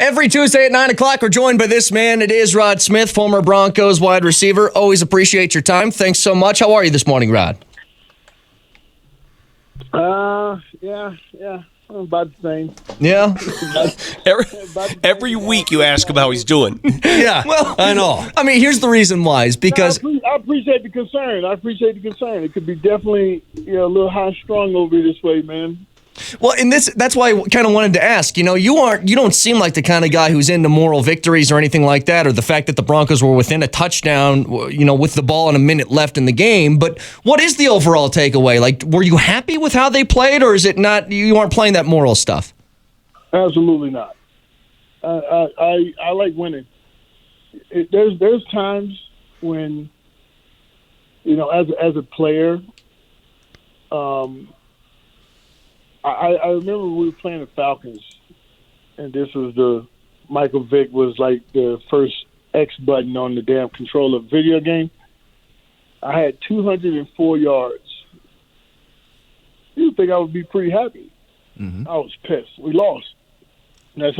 Every Tuesday at 9 o'clock, we're joined by this man. It is Rod Smith, former Broncos wide receiver. Always appreciate your time. Thanks so much. How are you this morning, Rod? Yeah. About the same. Yeah? Every week you ask him how he's doing. Yeah. Well, I know. I mean, here's the reason why. Is because I appreciate the concern. It could be definitely a little high-strung over this way, man. Well, and that's why I kind of wanted to ask. You don't seem like the kind of guy who's into moral victories or anything like that, or the fact that the Broncos were within a touchdown, with the ball and a minute left in the game. But what is the overall takeaway? Like, were you happy with how they played, or is it not? You aren't playing that moral stuff? Absolutely not. I like winning. There's times when, as a player, I remember we were playing the Falcons, and this was Michael Vick was like the first X button on the damn controller video game. I had 204 yards. You'd think I would be pretty happy. Mm-hmm. I was pissed. We lost. And that's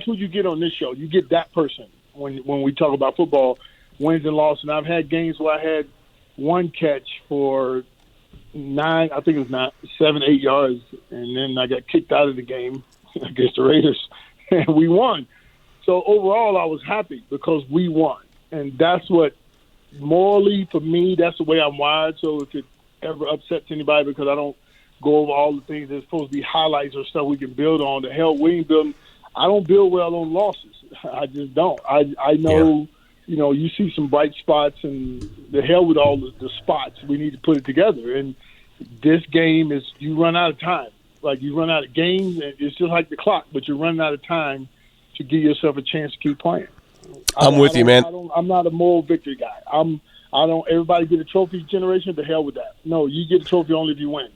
what you get on this show. You get that person when we talk about football, wins and losses. And I've had games where I had one catch for 7, 8 yards, and then I got kicked out of the game against the Raiders, and we won. So overall, I was happy because we won, and that's what morally for me, that's the way I'm wired. So if it ever upsets anybody because I don't go over all the things that's supposed to be highlights or stuff we can build on, the hell we ain't building. I don't build well on losses. I just don't. I know. Yeah. You see some bright spots, and the hell with all the spots. We need to put it together. And this game is, you run out of time. Like, you run out of games, and it's just like the clock, but you're running out of time to give yourself a chance to keep playing. I'm with you, man. I'm not a moral victory guy. Everybody get a trophy generation, the hell with that. No, you get a trophy only if you win.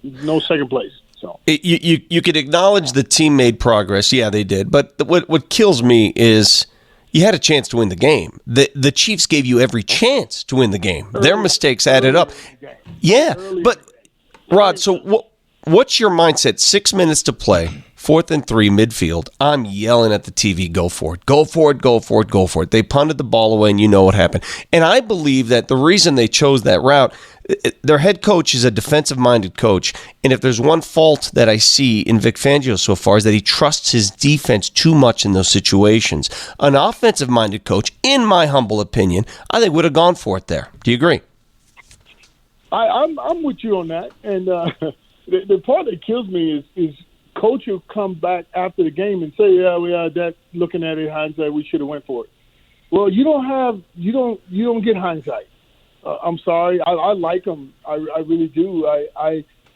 No second place. So You could acknowledge the team made progress. Yeah, they did. But what kills me is you had a chance to win the game. The Chiefs gave you every chance to win the game. Their mistakes added up. Yeah, but Rod, so what's your mindset? 6 minutes to play, 4th and 3, midfield. I'm yelling at the TV, go for it, go for it, go for it, go for it. They punted the ball away, and you know what happened. And I believe that the reason they chose that route, their head coach is a defensive-minded coach, and if there's one fault that I see in Vic Fangio so far is that he trusts his defense too much in those situations. An offensive-minded coach, in my humble opinion, I think would have gone for it there. Do you agree? I'm with you on that, and the part that kills me is coach will come back after the game and say, "Yeah, we are that." Looking at it in hindsight, we should have went for it. Well, you don't get hindsight. I'm sorry. I like them. I really do.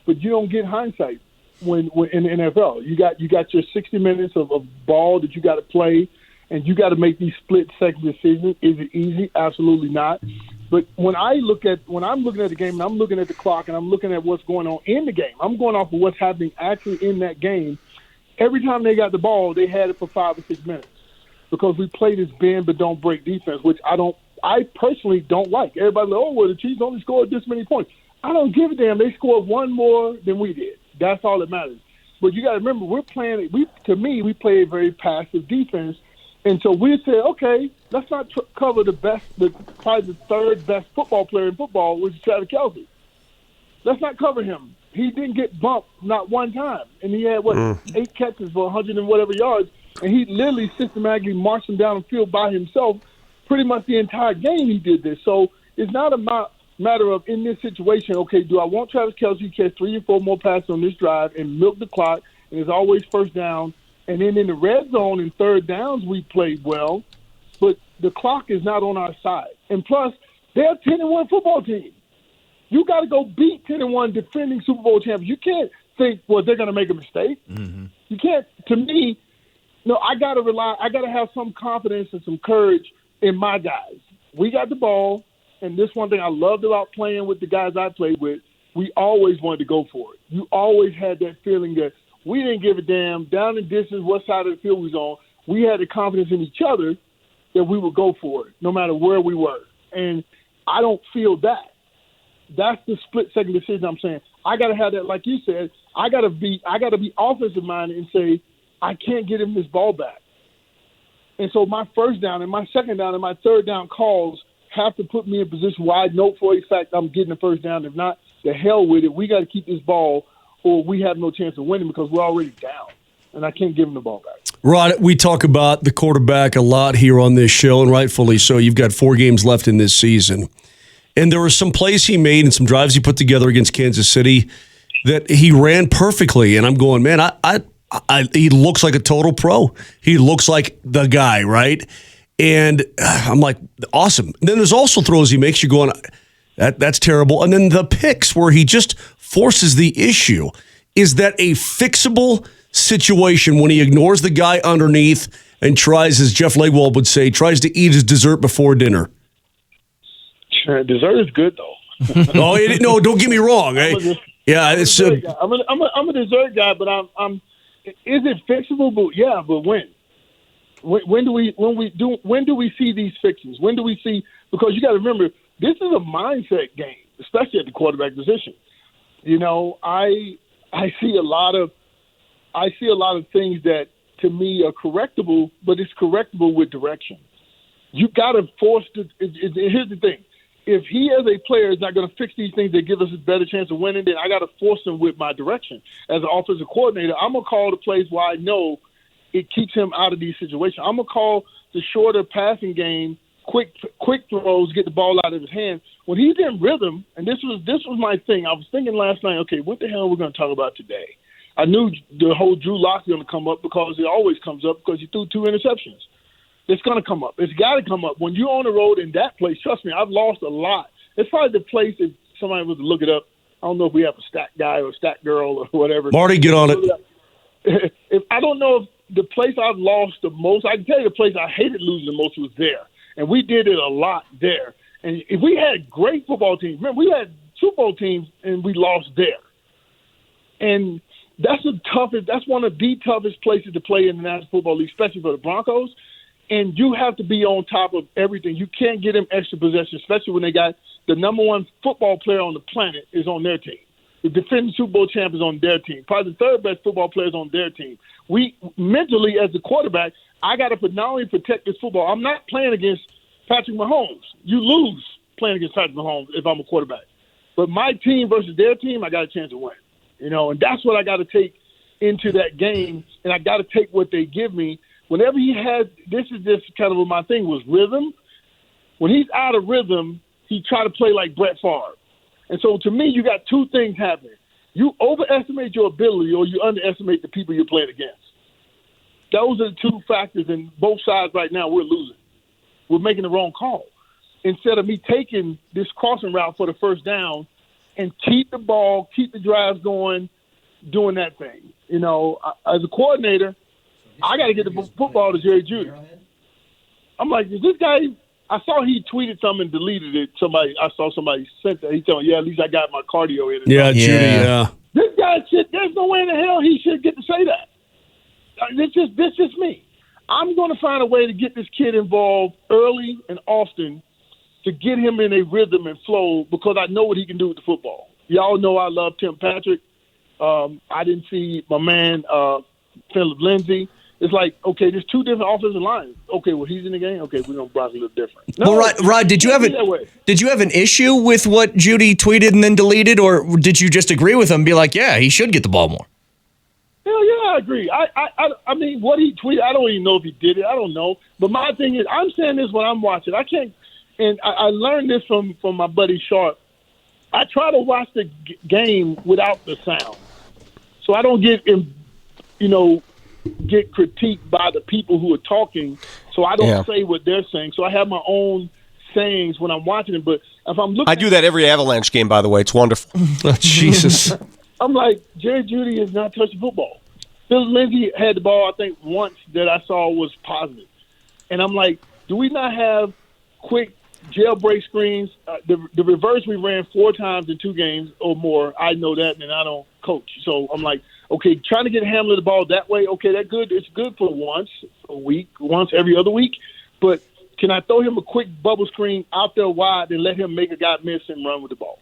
But you don't get hindsight when in the NFL. You got your 60 minutes of ball that you got to play, and you got to make these split-second decisions. Is it easy? Absolutely not. But when I'm looking at the game, and I'm looking at the clock, and I'm looking at what's going on in the game, I'm going off of what's happening actually in that game. Every time they got the ball, they had it for 5 or 6 minutes because we play this bend but don't break defense, which I personally don't like. Everybody like, the Chiefs only scored this many points. I don't give a damn. They scored one more than we did. That's all that matters. But you got to remember, we play a very passive defense. And so we said, okay, let's not cover probably the third best football player in football, which is Travis Kelce. Let's not cover him. He didn't get bumped not one time. And he had, 8 catches for 100 and whatever yards. And he literally systematically marched him down the field by himself pretty much the entire game he did this. So it's not a matter of, in this situation, okay, do I want Travis Kelce to catch 3 or 4 more passes on this drive and milk the clock, and it's always first down. And then in the red zone and third downs, we played well, but the clock is not on our side. And plus, they're a 10-1 football team. You got to go beat 10-1 defending Super Bowl champions. You can't think, they're going to make a mistake. Mm-hmm. You can't. To me, no, I got to have some confidence and some courage in my guys. We got the ball, and this one thing I loved about playing with the guys I played with, we always wanted to go for it. You always had that feeling that we didn't give a damn down the distance what side of the field we was on. We had the confidence in each other that we would go for it no matter where we were. And I don't feel that. That's the split-second decision I'm saying. I got to have that, like you said, I got to be offensive-minded and say, I can't get him this ball back. And so my first down and my second down and my third down calls have to put me in a position where I know for a fact I'm getting the first down. If not, the hell with it. We got to keep this ball or we have no chance of winning because we're already down. And I can't give him the ball back. Rod, we talk about the quarterback a lot here on this show, and rightfully so. You've got 4 games left in this season. And there were some plays he made and some drives he put together against Kansas City that he ran perfectly. And I'm going, man, he looks like a total pro. He looks like the guy, right? And I'm like, awesome. And then there's also throws he makes you going, that's terrible. And then the picks where he just forces the issue. Is that a fixable situation when he ignores the guy underneath and tries, as Jeff Legwold would say, tries to eat his dessert before dinner? Sure, dessert is good, though. No, don't get me wrong. I'm a dessert guy, but I'm. Is it fixable? But yeah, but when? When do we see these fixes? When do we see? Because you got to remember, this is a mindset game, especially at the quarterback position. You know, I see a lot of things that to me are correctable, but it's correctable with direction. You got to force here's the thing. If he as a player is not going to fix these things that give us a better chance of winning, then I got to force him with my direction. As an offensive coordinator, I'm going to call the plays where I know it keeps him out of these situations. I'm going to call the shorter passing game, quick throws, get the ball out of his hand. When he's in rhythm, and this was my thing. I was thinking last night, okay, what the hell are we going to talk about today? I knew the whole Drew Lock was going to come up because it always comes up because he threw 2 interceptions. It's going to come up. It's got to come up. When you're on the road in that place, trust me, I've lost a lot. It's probably the place, if somebody was to look it up, I don't know if we have a stat guy or a stat girl or whatever. Marty, get on it. If I don't know if the place I've lost the most, I can tell you the place I hated losing the most was there. And we did it a lot there. And if we had great football teams, remember, we had Super Bowl teams and we lost there. And that's one of the toughest places to play in the National Football League, especially for the Broncos. And you have to be on top of everything. You can't get them extra possessions, especially when they got the number 1 football player on the planet is on their team. The defending Super Bowl champ is on their team. Probably the 3rd best football player is on their team. We mentally, as the quarterback, I got to not only protect this football. I'm not playing against Patrick Mahomes. You lose playing against Patrick Mahomes if I'm a quarterback. But my team versus their team, I got a chance to win. You know, and that's what I got to take into that game, and I got to take what they give me. Whenever he has, this is just kind of what my thing was, rhythm. When he's out of rhythm, he try to play like Brett Favre. And so to me, you got 2 things happening. You overestimate your ability or you underestimate the people you're playing against. Those are the 2 factors, and both sides right now we're losing. We're making the wrong call. Instead of me taking this crossing route for the first down and keep the ball, keep the drives going, doing that thing. You know, as a coordinator, I got to get the football to Jeudy. I'm like, is this guy? I saw he tweeted something and deleted it. I saw somebody sent that. He told me, yeah, at least I got my cardio in. Yeah, Jeudy, yeah. This guy shit, there's no way in the hell he should get to say that. This just me. I'm going to find a way to get this kid involved early and often to get him in a rhythm and flow because I know what he can do with the football. Y'all know I love Tim Patrick. I didn't see my man Philip Lindsay. It's like, okay, there's 2 different offensive lines. Okay, well, he's in the game. Okay, we're going to block a little different. No, well, Rod, did you have an issue with what Jeudy tweeted and then deleted, or did you just agree with him and be like, yeah, he should get the ball more? Hell yeah, I agree. I mean, what he tweeted, I don't even know if he did it. I don't know. But my thing is, I'm saying this when I'm watching. I can't, and I learned this from my buddy Sharp. I try to watch the game without the sound, so I don't get critiqued by the people who are talking. So I don't say what they're saying. So I have my own sayings when I'm watching it. But if I'm looking, I do that every Avalanche game, by the way. It's wonderful. Oh, Jesus. I'm like, Jerry Jeudy is not touching football. Phil Lindsay had the ball, I think, once that I saw was positive. And I'm like, do we not have quick jailbreak screens? The reverse we ran 4 times in 2 games or more. I know that, and I don't coach. So I'm like, okay, trying to get Hamler the ball that way, okay, that's good. It's good for once a week, once every other week. But can I throw him a quick bubble screen out there wide and let him make a guy miss and run with the ball?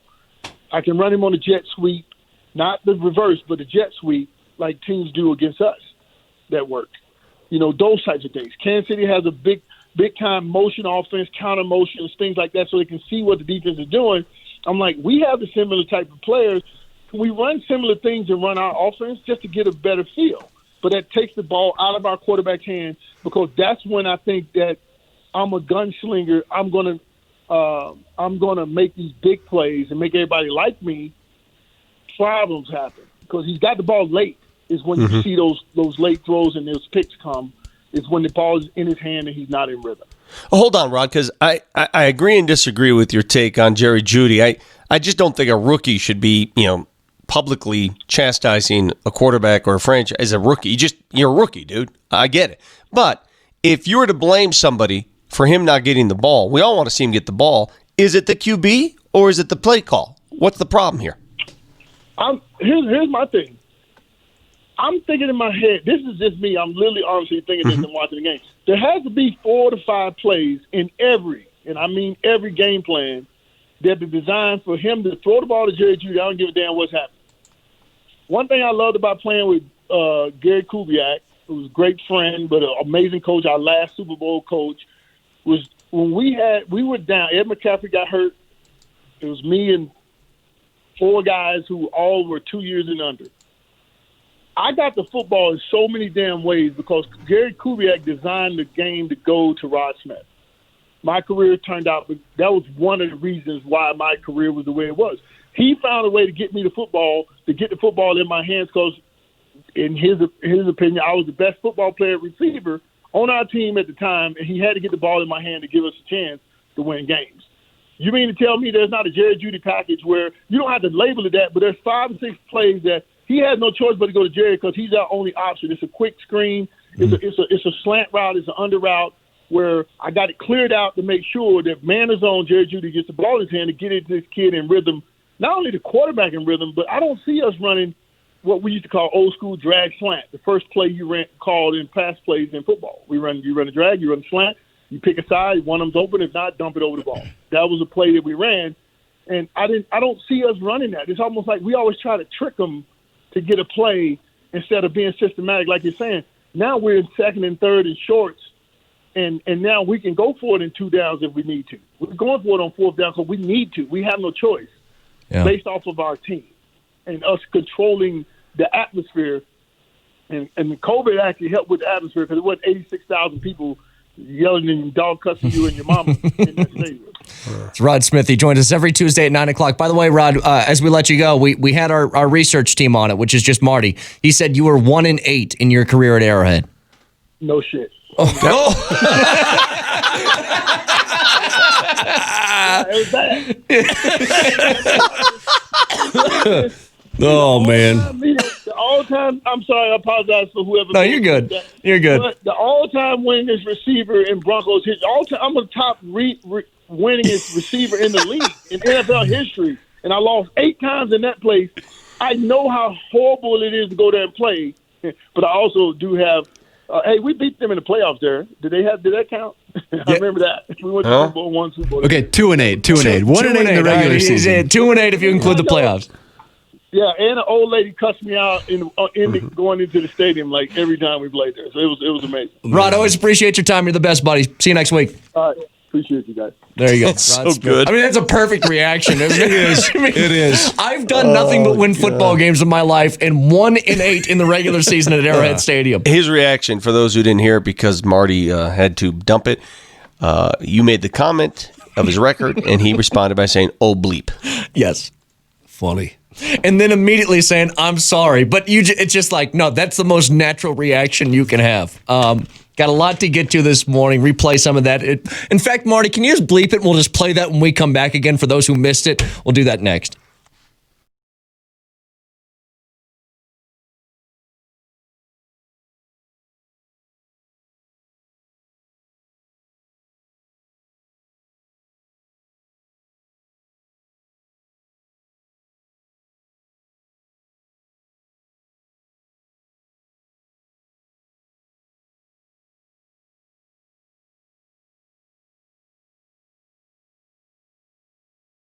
I can run him on a jet sweep, not the reverse, but the jet sweep like teams do against us. that work. Those types of things. Kansas City has a big time motion offense, counter motions, things like that, so they can see what the defense is doing. I'm like, we have the similar type of players. Can we run similar things and run our offense just to get a better feel? But that takes the ball out of our quarterback's hands, because that's when I think that I'm a gunslinger. I'm gonna make these big plays and make everybody like me. Problems happen because he's got the ball late. Is when you see those late throws and those picks come. It's when the ball is in his hand and he's not in rhythm. Well, hold on, Rod, because I agree and disagree with your take on Jerry Jeudy. I just don't think a rookie should be, publicly chastising a quarterback or a franchise as a rookie. You're a rookie, dude. I get it. But if you were to blame somebody for him not getting the ball, we all want to see him get the ball. Is it the QB or is it the play call? What's the problem here? Here's my thing. I'm thinking in my head, this is just me. I'm literally honestly thinking this and watching the game. There has to be 4 to 5 plays in every game plan that are designed for him to throw the ball to Jerry Jeudy. I don't give a damn what's happening. One thing I loved about playing with Gary Kubiak, who was a great friend but an amazing coach, our last Super Bowl coach, was when we were down. Ed McCaffrey got hurt. It was me and 4 guys who all were 2 years and under. I got the football in so many damn ways because Gary Kubiak designed the game to go to Rod Smith. My career turned out, that was one of the reasons why my career was the way it was. He found a way to get me the football, to get the football in my hands because, in his opinion, I was the best football player receiver on our team at the time, and he had to get the ball in my hand to give us a chance to win games. You mean to tell me there's not a Jerry Jeudy package where you don't have to label it that, but there's 5 or 6 plays that he has no choice but to go to Jerry because he's our only option. It's a quick screen. It's a slant route. It's an under route where I got it cleared out to make sure that man is on Jerry Jeudy gets the ball in his hand to get it to this kid in rhythm. Not only the quarterback in rhythm, but I don't see us running what we used to call old school drag slant. The first play you called in pass plays in football. You run a drag, you run a slant, you pick a side, one of them's open. If not, dump it over the ball. That was a play that we ran, and I don't see us running that. It's almost like we always try to trick them to get a play instead of being systematic, like you're saying. Now we're in second and third and shorts, and now we can go for it in 2 downs if we need to. We're going for it on 4th down because we need to. We have no choice based off of our team and us controlling the atmosphere. And the COVID actually helped with the atmosphere because it was 86,000 people yelling and dog cussing you and your mama in that stadium. It's Rod Smith. He joins us every Tuesday at 9 o'clock. By the way, Rod, as we let you go, we had our research team on it, which is just Marty. He said you were 1-8 in your career at Arrowhead. No shit. Oh. It was bad. Oh, man. The all-time, I'm sorry, I apologize for whoever. No, you're good. You're good. But the all-time winningest receiver in Broncos history, I'm the top winningest receiver in the league in NFL history, and I lost 8 times in that place. I know how horrible it is to go there and play, but I also do have. Hey, we beat them in the playoffs there. Did that count? I remember that. We went to Super Bowl, won Super Bowl. Okay, 2-8. 1-8 in the regular season. 2-8 if you include the playoffs. Yeah, and an old lady cussed me out going into the stadium like every time we played there. So it was amazing. Rod, always appreciate your time. You're the best, buddy. See you next week. All right. Appreciate you guys. There you go. That's so good. I mean, that's a perfect reaction. Isn't it? It is. I've done nothing but win football games in my life, and 1-8 in the regular season at Arrowhead Stadium. His reaction, for those who didn't hear it because Marty had to dump it, you made the comment of his record, and he responded by saying, "Oh, bleep." Yes. Funny. And then immediately saying, "I'm sorry." But it's just like, no, that's the most natural reaction you can have. Got a lot to get to this morning. Replay some of that. In fact, Marty, can you just bleep it? We'll just play that when we come back again. For those who missed it, we'll do that next.